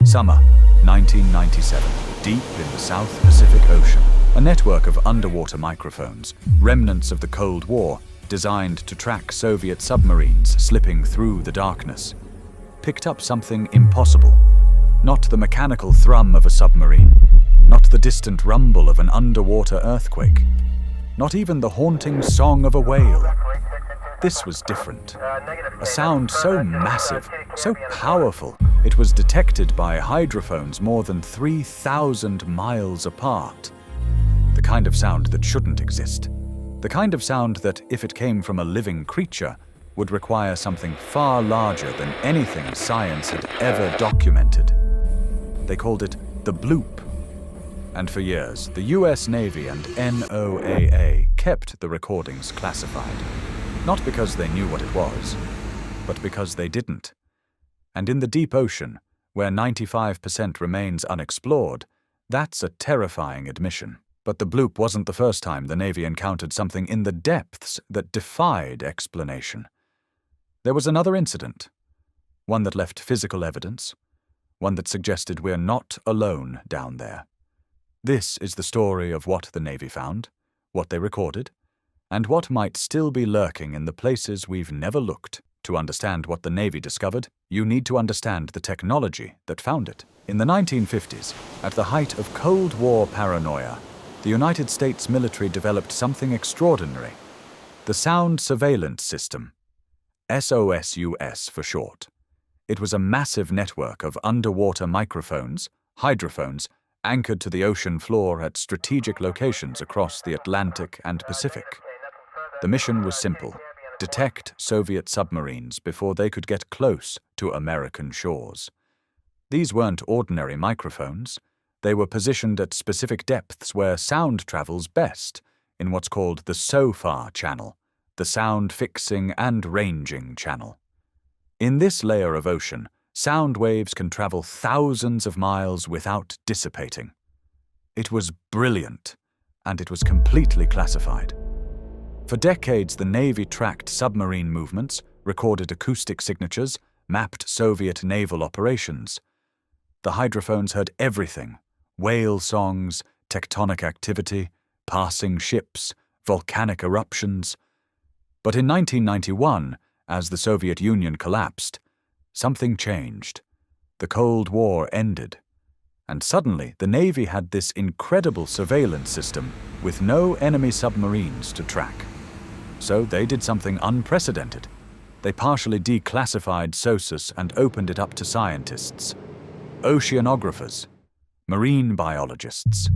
Summer, 1997, deep in the South Pacific Ocean. A network of underwater microphones, remnants of the Cold War, designed to track Soviet submarines slipping through the darkness, picked up something impossible. Not the mechanical thrum of a submarine, not the distant rumble of an underwater earthquake, not even the haunting song of a whale. This was different. A sound so massive, so powerful, it was detected by hydrophones more than 3,000 miles apart. The kind of sound that shouldn't exist. The kind of sound that, if it came from a living creature, would require something far larger than anything science had ever documented. They called it the bloop. And for years, the US Navy and NOAA kept the recordings classified. Not because they knew what it was, but because they didn't. And in the deep ocean, where 95% remains unexplored, that's a terrifying admission. But the bloop wasn't the first time the Navy encountered something in the depths that defied explanation. There was another incident, one that left physical evidence, one that suggested we're not alone down there. This is the story of what the Navy found, what they recorded, and what might still be lurking in the places we've never looked. To understand what the Navy discovered, you need to understand the technology that found it. In the 1950s, at the height of Cold War paranoia, the United States military developed something extraordinary: the Sound Surveillance System, SOSUS for short. It was a massive network of underwater microphones, hydrophones, anchored to the ocean floor at strategic locations across the Atlantic and Pacific. The mission was simple: detect Soviet submarines before they could get close to American shores. These weren't ordinary microphones. They were positioned at specific depths where sound travels best, in what's called the SOFAR channel, the sound fixing and ranging channel. In this layer of ocean, sound waves can travel thousands of miles without dissipating. It was brilliant, and it was completely classified. For decades, the Navy tracked submarine movements, recorded acoustic signatures, mapped Soviet naval operations. The hydrophones heard everything: whale songs, tectonic activity, passing ships, volcanic eruptions. But in 1991, as the Soviet Union collapsed, something changed. The Cold War ended. And suddenly, the Navy had this incredible surveillance system with no enemy submarines to track. So they did something unprecedented. They partially declassified SOSUS and opened it up to scientists, oceanographers, marine biologists,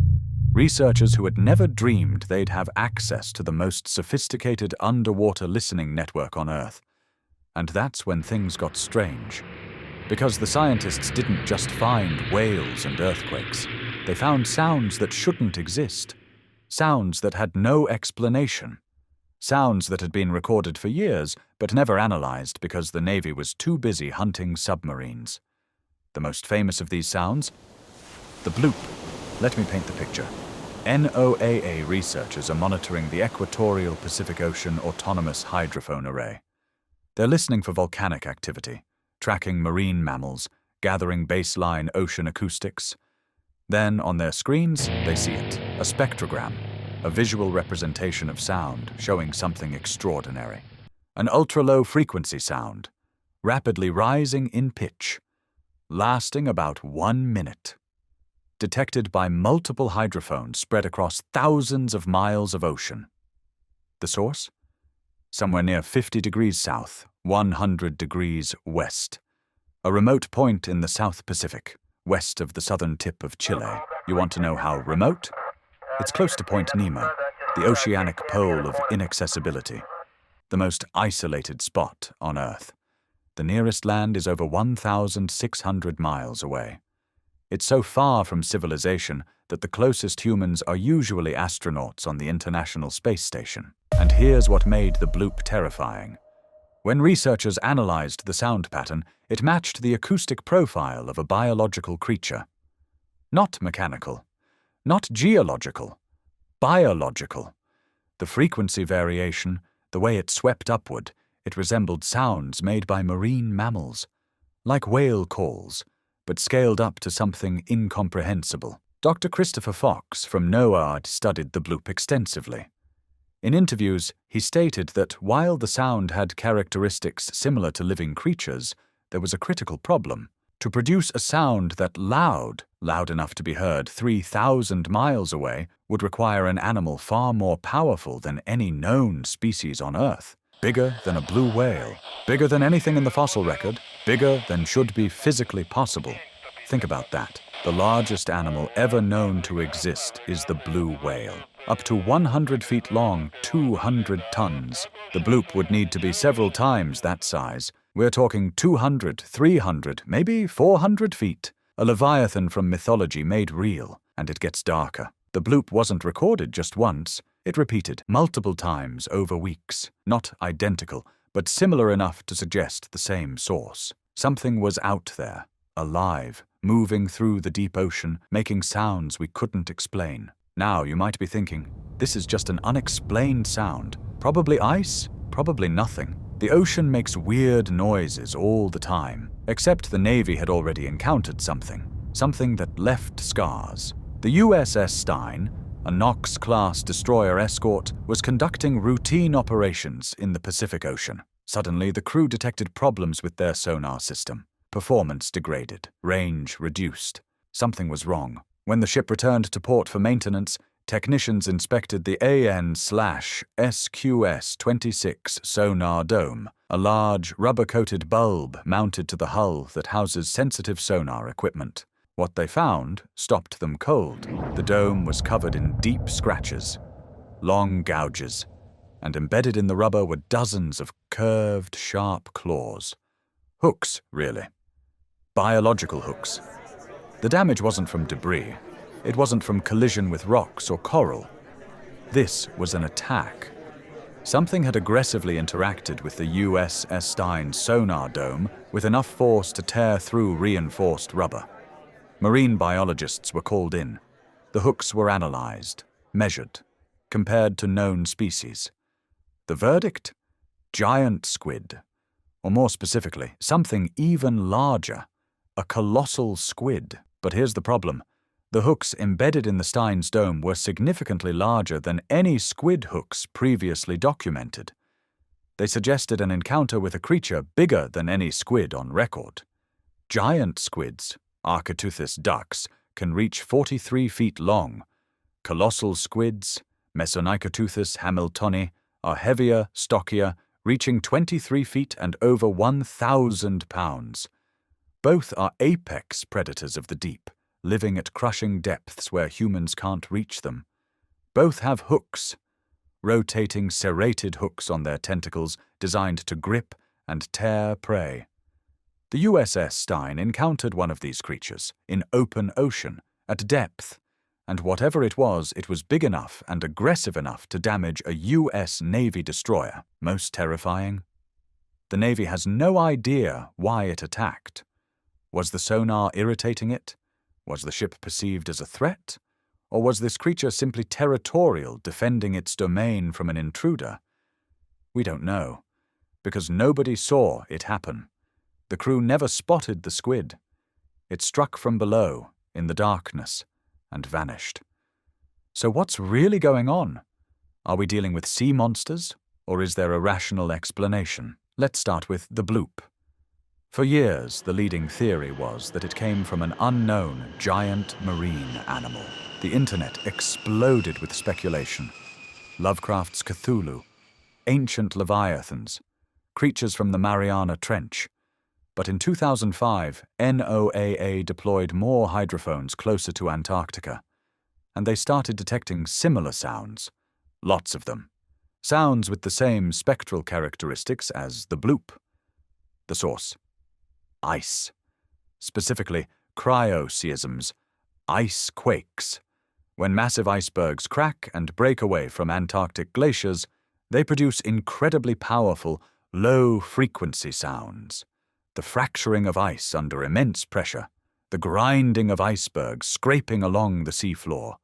researchers who had never dreamed they'd have access to the most sophisticated underwater listening network on Earth. And that's when things got strange. Because the scientists didn't just find whales and earthquakes. They found sounds that shouldn't exist. Sounds that had no explanation. Sounds that had been recorded for years, but never analyzed because the Navy was too busy hunting submarines. The most famous of these sounds? The bloop. Let me paint the picture. NOAA researchers are monitoring the Equatorial Pacific Ocean Autonomous Hydrophone Array. They're listening for volcanic activity, tracking marine mammals, gathering baseline ocean acoustics. Then, on their screens, they see it, a spectrogram, a visual representation of sound showing something extraordinary. An ultra-low frequency sound, rapidly rising in pitch, lasting about 1 minute. Detected by multiple hydrophones spread across thousands of miles of ocean. The source? Somewhere near 50 degrees south, 100 degrees west. A remote point in the South Pacific, west of the southern tip of Chile. You want to know how remote? It's close to Point Nemo, the oceanic pole of inaccessibility, the most isolated spot on Earth. The nearest land is over 1,600 miles away. It's so far from civilization that the closest humans are usually astronauts on the International Space Station. And here's what made the bloop terrifying. When researchers analyzed the sound pattern, it matched the acoustic profile of a biological creature. Not mechanical, not geological, biological. The frequency variation, the way it swept upward, it resembled sounds made by marine mammals, like whale calls, but scaled up to something incomprehensible. Dr. Christopher Fox from NOAA studied the bloop extensively. In interviews, he stated that while the sound had characteristics similar to living creatures, there was a critical problem. To produce a sound that loud enough to be heard 3,000 miles away, would require an animal far more powerful than any known species on Earth. Bigger than a blue whale, bigger than anything in the fossil record, bigger than should be physically possible. Think about that. The largest animal ever known to exist is the blue whale. Up to 100 feet long, 200 tons. The bloop would need to be several times that size. We're talking 200, 300, maybe 400 feet. A leviathan from mythology made real, and it gets darker. The bloop wasn't recorded just once. It repeated multiple times over weeks. Not identical, but similar enough to suggest the same source. Something was out there, alive, moving through the deep ocean, making sounds we couldn't explain. Now you might be thinking, this is just an unexplained sound. Probably ice, probably nothing. The ocean makes weird noises all the time, except the Navy had already encountered something that left scars. The USS Stein, a Knox-class destroyer escort, was conducting routine operations in the Pacific Ocean. Suddenly, the crew detected problems with their sonar system. Performance degraded, range reduced. Something was wrong. When the ship returned to port for maintenance, technicians inspected the AN/SQS-26 sonar dome, a large, rubber-coated bulb mounted to the hull that houses sensitive sonar equipment. What they found stopped them cold. The dome was covered in deep scratches, long gouges, and embedded in the rubber were dozens of curved, sharp claws. Hooks, really. Biological hooks. The damage wasn't from debris. It wasn't from collision with rocks or coral. This was an attack. Something had aggressively interacted with the USS Stein sonar dome with enough force to tear through reinforced rubber. Marine biologists were called in. The hooks were analyzed, measured, compared to known species. The verdict? Giant squid. Or more specifically, something even larger. A colossal squid. But here's the problem. The hooks embedded in the Stein's dome were significantly larger than any squid hooks previously documented. They suggested an encounter with a creature bigger than any squid on record. Giant squids, Architeuthis ducks, can reach 43 feet long. Colossal squids, Mesonychoteuthis hamiltoni, are heavier, stockier, reaching 23 feet and over 1,000 pounds. Both are apex predators of the deep, living at crushing depths where humans can't reach them. Both have hooks, rotating serrated hooks on their tentacles designed to grip and tear prey. The USS Stein encountered one of these creatures in open ocean, at depth, and whatever it was big enough and aggressive enough to damage a US Navy destroyer. Most terrifying? The Navy has no idea why it attacked. Was the sonar irritating it? Was the ship perceived as a threat? Or was this creature simply territorial, defending its domain from an intruder? We don't know, because nobody saw it happen. The crew never spotted the squid. It struck from below, in the darkness, and vanished. So what's really going on? Are we dealing with sea monsters, or is there a rational explanation? Let's start with the bloop. For years, the leading theory was that it came from an unknown, giant marine animal. The internet exploded with speculation. Lovecraft's Cthulhu, ancient leviathans, creatures from the Mariana Trench. But in 2005, NOAA deployed more hydrophones closer to Antarctica, and they started detecting similar sounds. Lots of them. Sounds with the same spectral characteristics as the bloop. The source: ice. Specifically, cryoseisms, ice quakes. When massive icebergs crack and break away from Antarctic glaciers, they produce incredibly powerful, low-frequency sounds. The fracturing of ice under immense pressure, the grinding of icebergs scraping along the seafloor.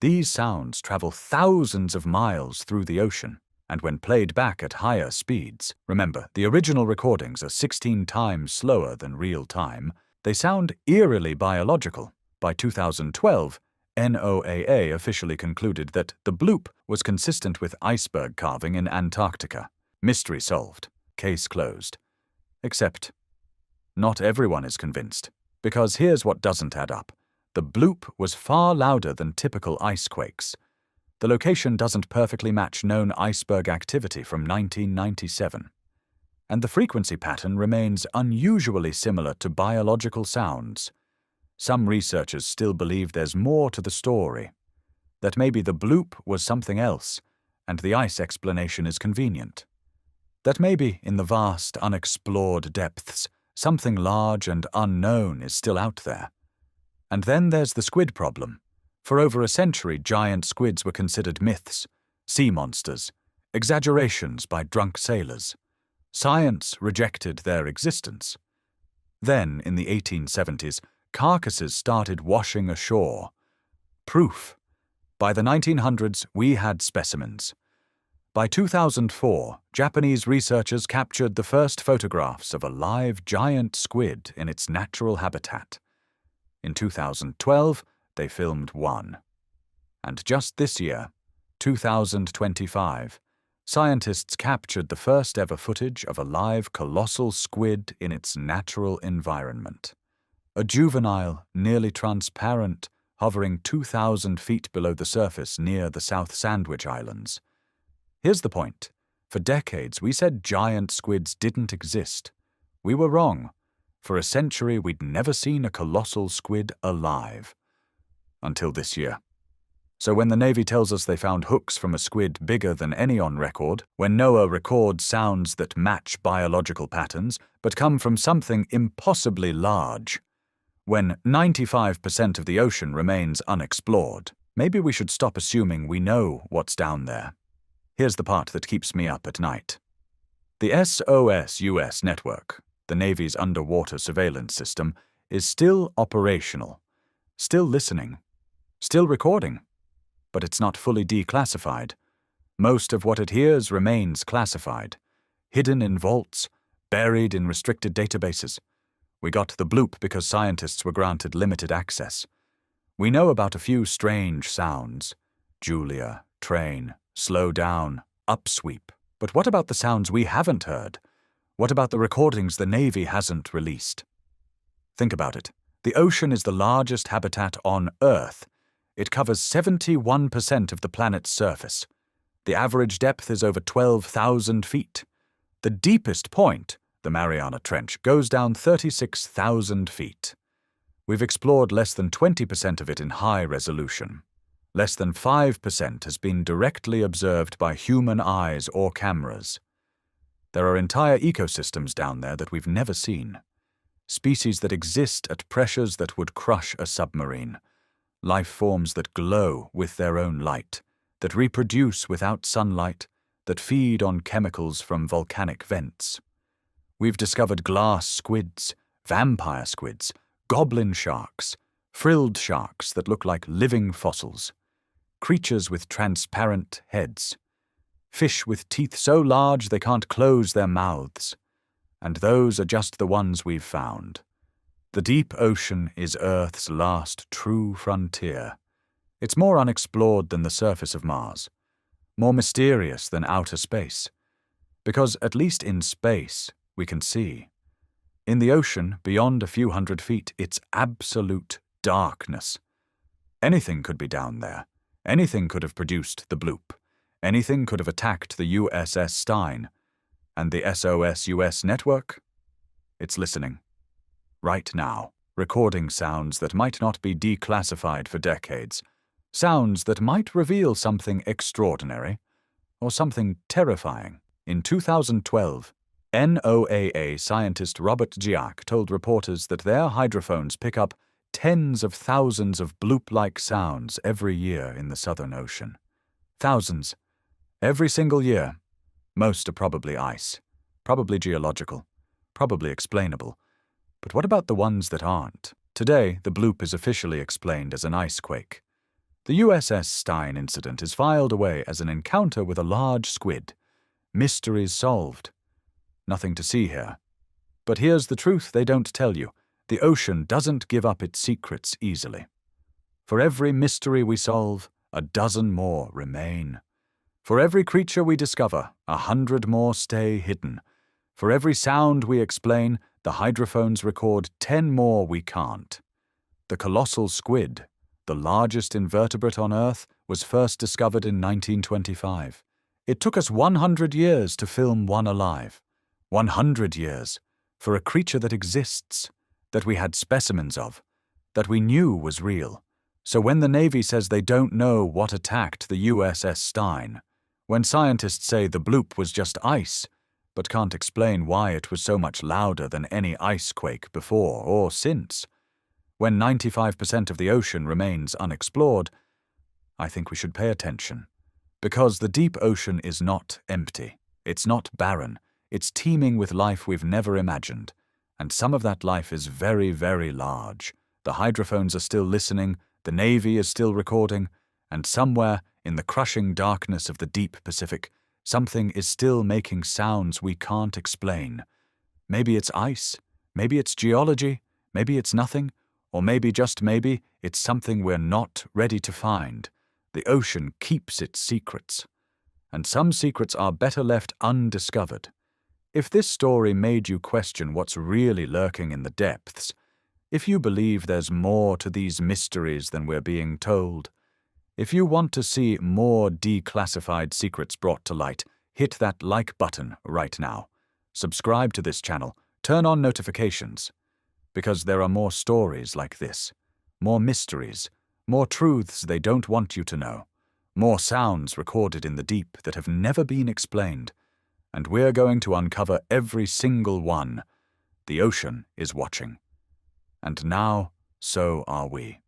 These sounds travel thousands of miles through the ocean, and when played back at higher speeds, remember, the original recordings are 16 times slower than real time, They sound eerily biological. By 2012, NOAA officially concluded that the bloop was consistent with iceberg carving in Antarctica. Mystery solved. Case closed. Except, not everyone is convinced, because here's what doesn't add up. The bloop was far louder than typical ice quakes. The location doesn't perfectly match known iceberg activity from 1997. And the frequency pattern remains unusually similar to biological sounds. Some researchers still believe there's more to the story, that maybe the bloop was something else, and the ice explanation is convenient. That maybe in the vast, unexplored depths, something large and unknown is still out there. And then there's the squid problem. For over a century, giant squids were considered myths, sea monsters, exaggerations by drunk sailors. Science rejected their existence. Then, in the 1870s, carcasses started washing ashore. Proof. By the 1900s, we had specimens. By 2004, Japanese researchers captured the first photographs of a live giant squid in its natural habitat. In 2012, they filmed one. And just this year, 2025, scientists captured the first ever footage of a live colossal squid in its natural environment. A juvenile, nearly transparent, hovering 2,000 feet below the surface near the South Sandwich Islands. Here's the point. For decades, we said giant squids didn't exist. We were wrong. For a century, we'd never seen a colossal squid alive. Until this year. So when the Navy tells us they found hooks from a squid bigger than any on record, when NOAA records sounds that match biological patterns but come from something impossibly large, when 95% of the ocean remains unexplored, maybe we should stop assuming we know what's down there. Here's the part that keeps me up at night. The SOS-US network, the Navy's underwater surveillance system, is still operational, still listening, still recording. But it's not fully declassified. Most of what it hears remains classified, hidden in vaults, buried in restricted databases. We got the bloop because scientists were granted limited access. We know about a few strange sounds. Julia, train, slow down, upsweep. But what about the sounds we haven't heard? What about the recordings the Navy hasn't released? Think about it. The ocean is the largest habitat on Earth. It covers 71% of the planet's surface. The average depth is over 12,000 feet. The deepest point, the Mariana Trench, goes down 36,000 feet. We've explored less than 20% of it in high resolution. Less than 5% has been directly observed by human eyes or cameras. There are entire ecosystems down there that we've never seen. Species that exist at pressures that would crush a submarine. Life forms that glow with their own light, that reproduce without sunlight, that feed on chemicals from volcanic vents. We've discovered glass squids, vampire squids, goblin sharks, frilled sharks that look like living fossils, creatures with transparent heads, fish with teeth so large they can't close their mouths. And those are just the ones we've found. The deep ocean is Earth's last true frontier. It's more unexplored than the surface of Mars, more mysterious than outer space, because at least in space we can see. In the ocean, beyond a few hundred feet, it's absolute darkness. Anything could be down there. Anything could have produced the bloop. Anything could have attacked the USS Stein. And the SOS-US network? It's listening. Right now, recording sounds that might not be declassified for decades. Sounds that might reveal something extraordinary, or something terrifying. In 2012, NOAA scientist Robert Giac told reporters that their hydrophones pick up tens of thousands of bloop-like sounds every year in the Southern Ocean. Thousands. Every single year. Most are probably ice, probably geological, probably explainable. But what about the ones that aren't? Today, the bloop is officially explained as an ice quake. The USS Stein incident is filed away as an encounter with a large squid. Mysteries solved. Nothing to see here. But here's the truth they don't tell you. The ocean doesn't give up its secrets easily. For every mystery we solve, a dozen more remain. For every creature we discover, 100 more stay hidden. For every sound we explain, the hydrophones record 10 more we can't. The colossal squid, the largest invertebrate on Earth, was first discovered in 1925. It took us 100 years to film one alive. 100 years for a creature that exists, that we had specimens of, that we knew was real. So when the Navy says they don't know what attacked the USS Stein, when scientists say the bloop was just ice, but can't explain why it was so much louder than any ice quake before or since, when 95% of the ocean remains unexplored, I think we should pay attention. Because the deep ocean is not empty, it's not barren, it's teeming with life we've never imagined. And some of that life is very, very large. The hydrophones are still listening, the Navy is still recording, and somewhere in the crushing darkness of the deep Pacific, something is still making sounds we can't explain. Maybe it's ice, maybe it's geology, maybe it's nothing, or maybe, just maybe, it's something we're not ready to find. The ocean keeps its secrets. And some secrets are better left undiscovered. If this story made you question what's really lurking in the depths, if you believe there's more to these mysteries than we're being told, if you want to see more declassified secrets brought to light, hit that like button right now. Subscribe to this channel, turn on notifications, because there are more stories like this, more mysteries, more truths they don't want you to know, more sounds recorded in the deep that have never been explained, and we're going to uncover every single one. The ocean is watching. And now, so are we.